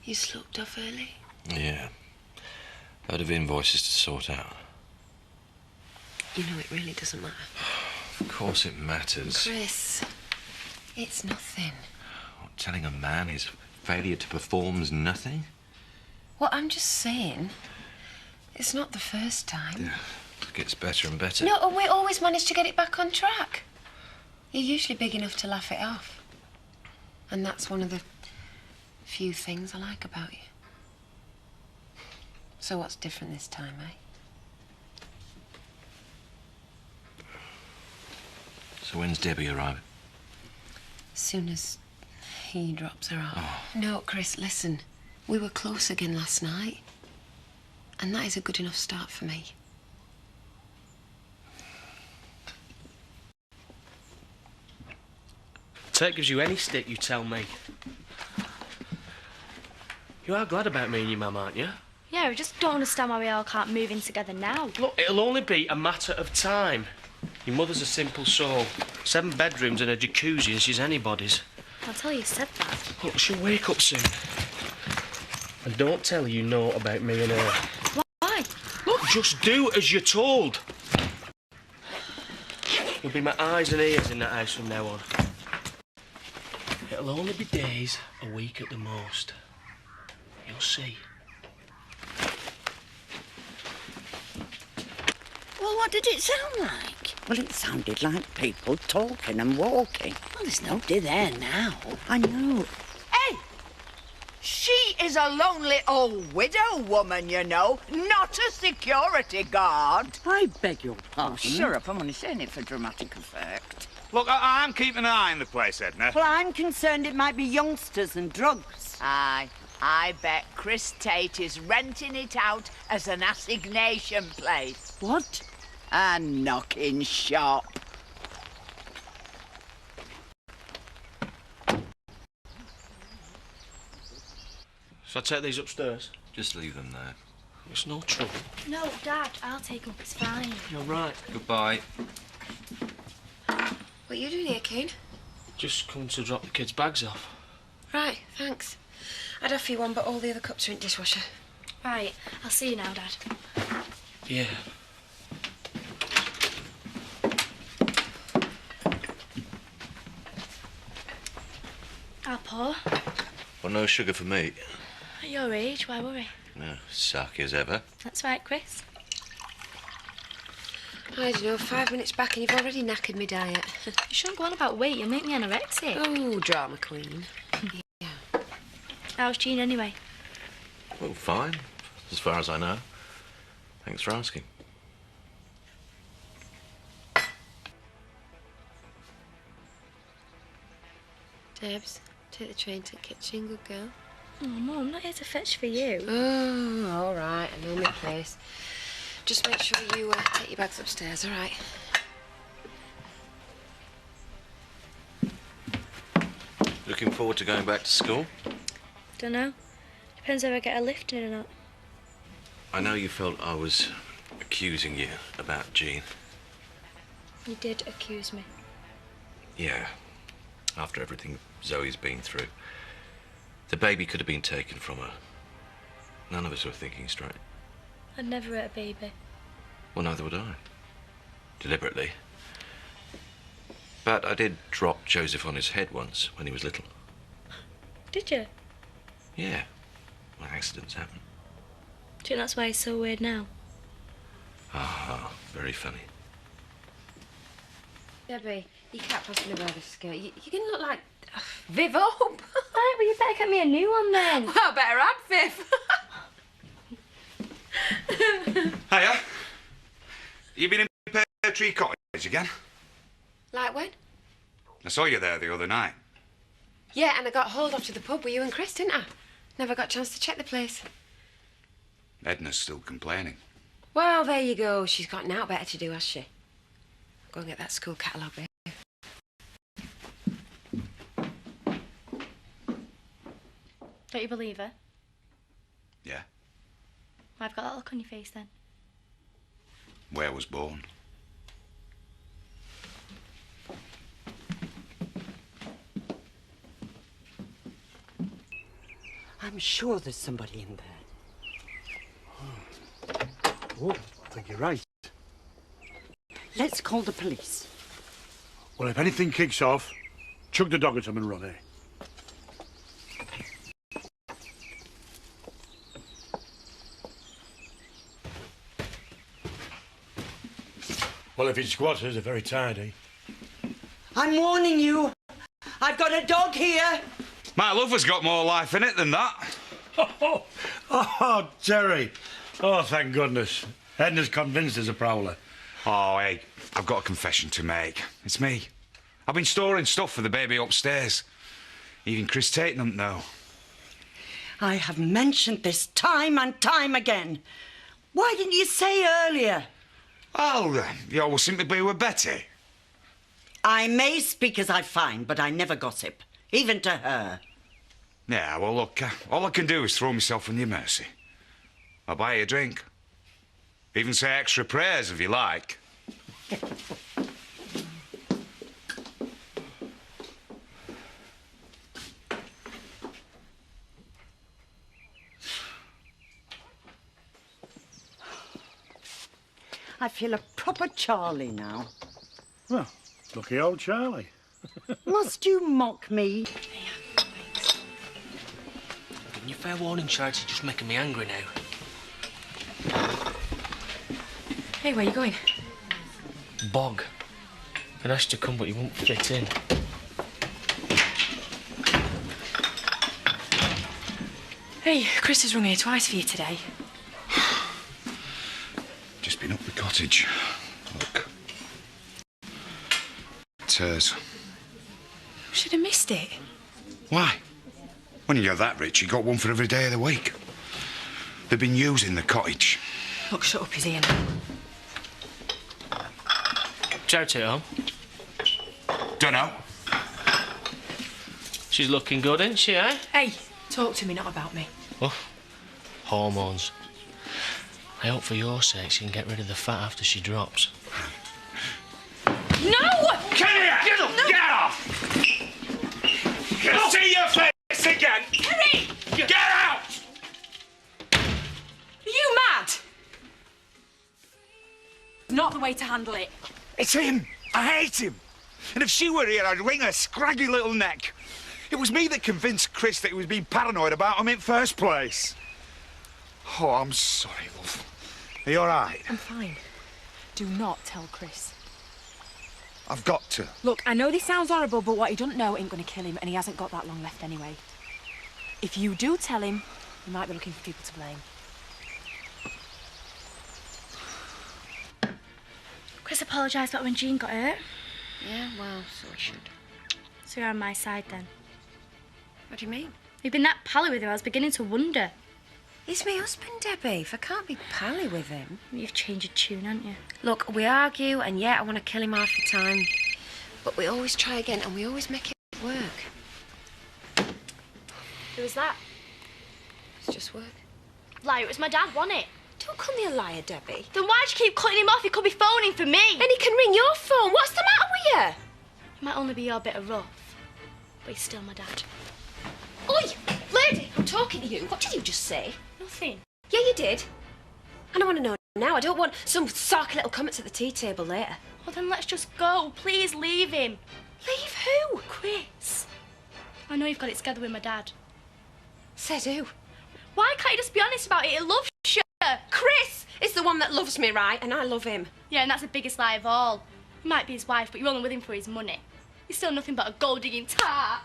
You slopped off early? Yeah. Load of invoices to sort out. You know it really doesn't matter. Of course it matters. Chris, it's nothing. What, telling a man his failure to perform's nothing? Well, I'm just saying, it's not the first time. Yeah, it gets better and better. No, we always manage to get it back on track. You're usually big enough to laugh it off. And that's one of the few things I like about you. So what's different this time, eh? So when's Debbie arriving? As soon as he drops her off. Oh. No, Chris, listen. We were close again last night. And that is a good enough start for me. Ted gives you any stick, you tell me. You are glad about me and your mum, aren't you? Yeah, I just don't understand why we all can't move in together now. Look, it'll only be a matter of time. Your mother's a simple soul. 7 bedrooms and a jacuzzi and she's anybody's. I'll tell you said that. Look, she'll wake up soon. And don't tell her you know about me and her. Why? Look, just do as you're told. You'll be my eyes and ears in that house from now on. It'll only be days, a week at the most. You'll see. Well, what did it sound like? Well, it sounded like people talking and walking. Well, there's nobody there now. I know. Hey! She is a lonely old widow woman, you know, not a security guard. I beg your pardon. Shut up, I'm only saying it for dramatic effect. Look, I'm keeping an eye on the place, Edna. Well, I'm concerned it might be youngsters and drugs. Aye, I bet Chris Tate is renting it out as an assignation place. What? A knocking shop. Shall I take these upstairs? Just leave them there. It's no trouble. No, Dad, I'll take them. It's fine. You're right. Goodbye. What are you doing here, Kane? Just come to drop the kids' bags off. Right, thanks. I'd offer you one, but all the other cups are in the dishwasher. Right, I'll see you now, Dad. Yeah. I'll pour. Well, no sugar for me. At your age, why worry? No, sucky as ever. That's right, Chris. I don't know, 5 minutes back and you've already knackered me diet. You shouldn't go on about weight, you'll make me anorexic. Oh, drama queen. Yeah. How's Jean anyway? Well, fine, as far as I know. Thanks for asking. Debs, take the train to the kitchen, good girl. Oh, Mum, I'm not here to fetch for you. Oh, all right, I know my place. Just make sure you take your bags upstairs, all right? Looking forward to going back to school? Don't know. Depends if I get a lift in or not. I know you felt I was accusing you about Jean. You did accuse me. Yeah, after everything Zoe's been through. The baby could have been taken from her. None of us were thinking straight. I'd never hurt a baby. Well, neither would I. Deliberately. But I did drop Joseph on his head once when he was little. Did you? Yeah. Well, accidents happen. Do you think that's why he's so weird now? Ah, very funny. Debbie, you can't possibly wear this skirt. You're going to look like Viv up. Right, well, you better get me a new one then. Well, better add Viv. Hiya. You been in Pear Tree Cottage again? Like when? I saw you there the other night. Yeah, and I got hauled off to the pub with you and Chris, didn't I? Never got a chance to check the place. Edna's still complaining. Well, there you go. She's got now better to do, has she? Go and get that school catalogue, babe. Don't you believe her? Yeah? Why have you got that look on your face then? Where I was born. I'm sure there's somebody in there. Oh, I think you're right. Let's call the police. Well, if anything kicks off, chuck the dog at them and run, eh? Well, if it's squatters, they're very tidy. I'm warning you. I've got a dog here. My love has got more life in it than that. Oh, Terry. Oh, thank goodness. Edna's convinced there's a prowler. Oh, hey, I've got a confession to make. It's me. I've been storing stuff for the baby upstairs. Even Chris Tate doesn't know. I have mentioned this time and time again. Why didn't you say earlier? Oh, you always seem to be with Betty. I may speak as I find, but I never gossip, even to her. Yeah, well, look, all I can do is throw myself on your mercy. I'll buy you a drink. Even say extra prayers if you like. I feel a proper Charlie now. Well, lucky old Charlie. Must you mock me? Giving you fair warning, Charlie, you're just making me angry now. Hey, where you going? Bog. I'd asked you to come, but you won't fit in. Hey, Chris has rung here twice for you today. Just been up the cottage. Look. It's hers. Should have missed it. Why? When you're that rich, you got one for every day of the week. They've been using the cottage. Look, shut up, he's Ian. Charity at home? Dunno. She's looking good, isn't she, eh? Hey, talk to me, not about me. Oh, hormones. I hope for your sake she can get rid of the fat after she drops. No! Come here! Get up! No. Get off! Can see your face again! Terry! Get out! Are you mad? Not the way to handle it. It's him! I hate him! And if she were here, I'd wring her scraggy little neck. It was me that convinced Chris that he was being paranoid about him in first place. Oh, I'm sorry, love. Are you all right? I'm fine. Do not tell Chris. I've got to. Look, I know this sounds horrible, but what he doesn't know ain't going to kill him, and he hasn't got that long left anyway. If you do tell him, you might be looking for people to blame. Chris apologised about when Jean got hurt. Yeah, well, so I should. So you're on my side then. What do you mean? You've been that pally with him, I was beginning to wonder. He's my husband, Debbie. If I can't be pally with him... You've changed your tune, haven't you? Look, we argue, and yeah, I want to kill him half the time. But we always try again, and we always make it work. Who was that? It's just work. Liar, it was my dad, wasn't it? Don't call me a liar, Debbie. Then why'd you keep cutting him off? He could be phoning for me. And he can ring your phone. What's the matter with you? He might only be your bit of rough, but he's still my dad. Oi, lady, I'm talking to you. What did you just say? Nothing. Yeah, you did. And I want to know now. I don't want some sarky little comments at the tea table later. Well, then let's just go. Please leave him. Leave who? Chris. I know you've got it together with my dad. Said who? Why can't you just be honest about it? He loves you. Chris is the one that loves me, right? And I love him. Yeah, and that's the biggest lie of all. You might be his wife, but you're only with him for his money. He's still nothing but a gold-digging tart.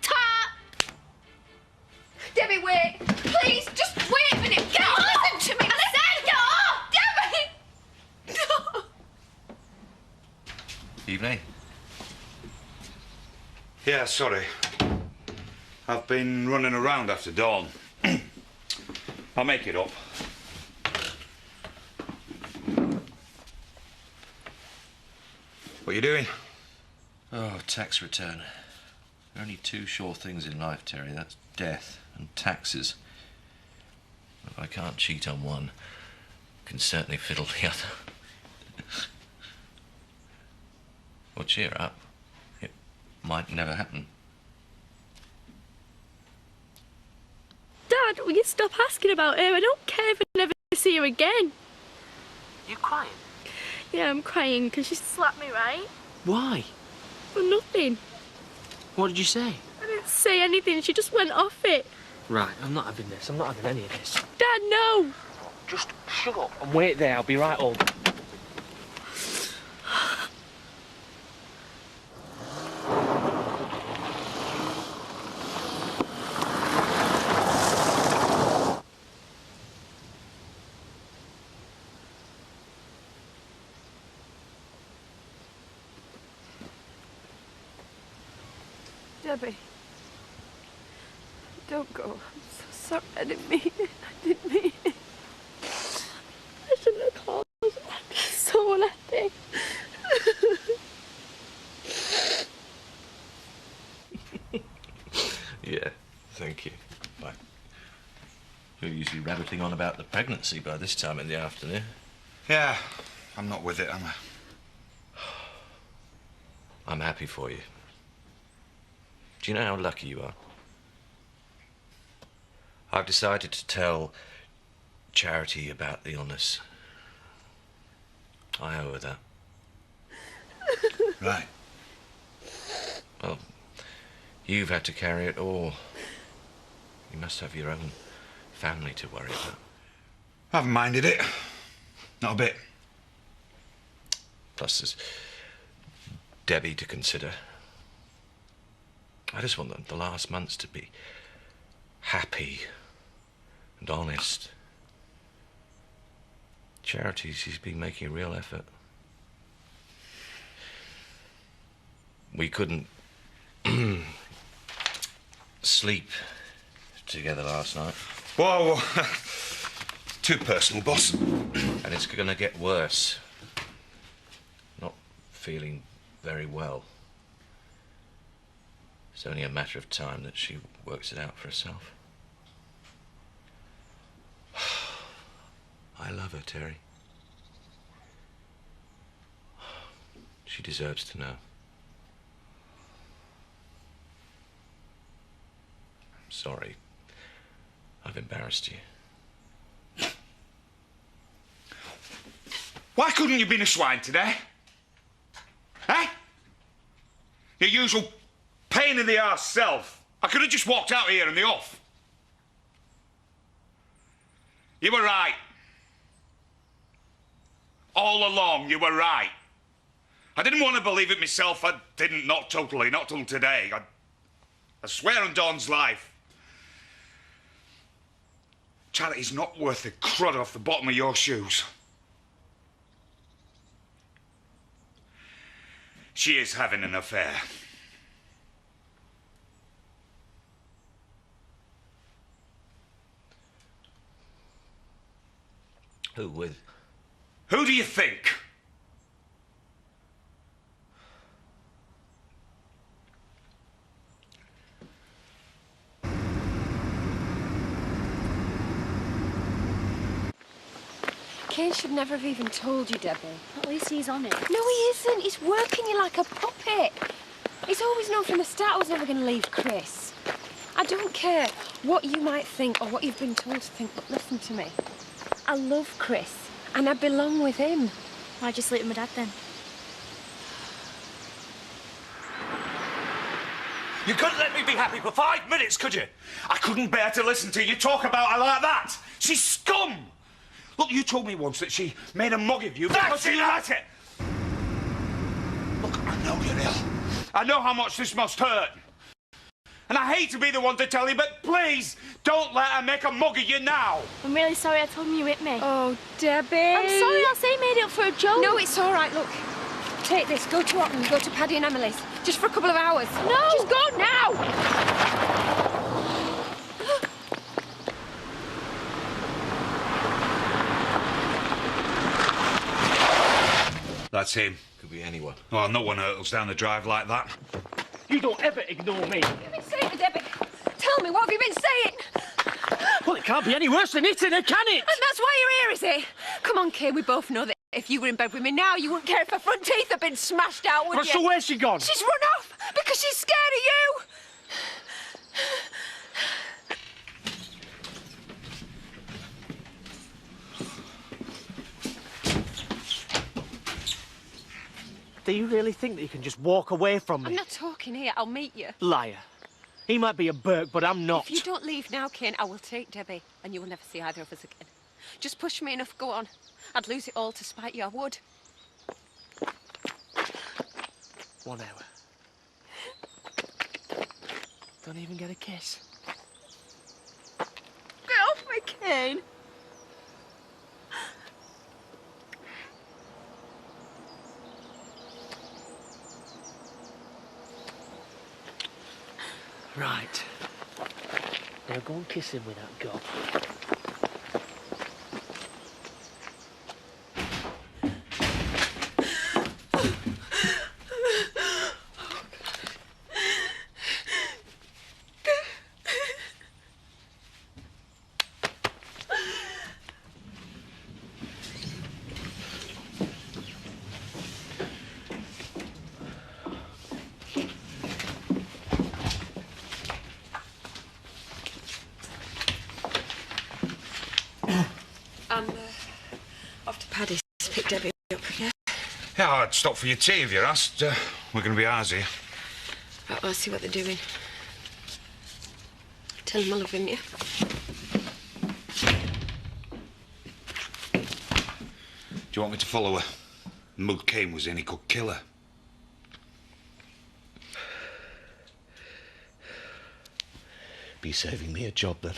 Tart! Debbie, wait. Please, just wait a minute. Get off! Listen to me. I said get off! Debbie! No. Evening. Yeah, sorry. I've been running around after dawn. I'll make it up. What are you doing? Oh, tax return. There are only two sure things in life, Terry. That's death and taxes. If I can't cheat on one, I can certainly fiddle the other. Well, cheer up. It might never happen. Dad, will you stop asking about her? I don't care if I never see her again. You crying? Yeah, I'm crying because she slapped me, right? Why? For nothing. What did you say? I didn't say anything, she just went off it. Right, I'm not having this. I'm not having any of this. Dad, no! Just shut up and wait there. I'll be right home. Debbie, don't go. I'm so sorry. I didn't mean it. I didn't mean it. I shouldn't have called. I'm so unhappy. Yeah, thank you. Bye. You're usually rabbiting on about the pregnancy by this time in the afternoon. Yeah, I'm not with it, am I? I'm happy for you. Do you know how lucky you are? I've decided to tell Charity about the illness. I owe her that. Right. Well, you've had to carry it all. You must have your own family to worry about. I haven't minded it. Not a bit. Plus, there's Debbie to consider. I just want the last months to be happy and honest. Charity, she's been making a real effort. We couldn't sleep together last night. Whoa, whoa. Too personal, boss. And it's gonna get worse. Not feeling very well. It's only a matter of time that she works it out for herself. I love her, Terry. She deserves to know. I'm sorry. I've embarrassed you. Why couldn't you been a swine today? Eh? Your usual pain in the arse self. I could have just walked out here in the off. You were right. All along, you were right. I didn't want to believe it myself. I didn't, not totally, not till today. I swear on Dawn's life. Charity's not worth the crud off the bottom of your shoes. She is having an affair. Who with? Who do you think? Kane should never have even told you, Debbie. At least he's on it. No, he isn't. He's working you like a puppet. He's always known from the start I was never going to leave Chris. I don't care what you might think or what you've been told to think, but listen to me. I love Chris, and I belong with him. Why'd you sleep with my dad then? You couldn't let me be happy for 5 minutes, could you? I couldn't bear to listen to you talk about her like that. She's scum. Look, you told me once that she made a mug of you because you let it. Look, I know you're ill. I know how much this must hurt. And I hate to be the one to tell you, but please don't let her make a mug of you now. I'm really sorry I told him you hit me. Oh, Debbie. I'm sorry, I say made it up for a joke. No, it's all right. Look, take this. Go to Otten. Go to Paddy and Emily's. Just for a couple of hours. No. Just go now. That's him. Could be anyone. Oh, no one hurtles down the drive like that. You don't ever ignore me. What have you been saying, Debbie? Tell me, what have you been saying? Well, it can't be any worse than hitting her, can it? And that's why you're here, is it? Come on, Kay, we both know that if you were in bed with me now, you wouldn't care if her front teeth had been smashed out, would you? So where's she gone? She's run off because she's scared of you. Do you really think that you can just walk away from me? I'm not talking here. I'll meet you. Liar. He might be a Burke, but I'm not. If you don't leave now, Kane, I will take Debbie, and you will never see either of us again. Just push me enough, go on. I'd lose it all to spite you, I would. 1 hour. Don't even get a kiss. Get off me, Kane. Right. Now go and kiss him with that gob. I'm off to Paddy's to pick Debbie up again. Yeah, I'd stop for your tea if you're asked. We're going to be ours here. Right, I'll see what they're doing. Tell them I love him, yeah? Do you want me to follow her? Mug Kane was in, he could kill her. Be saving me a job then.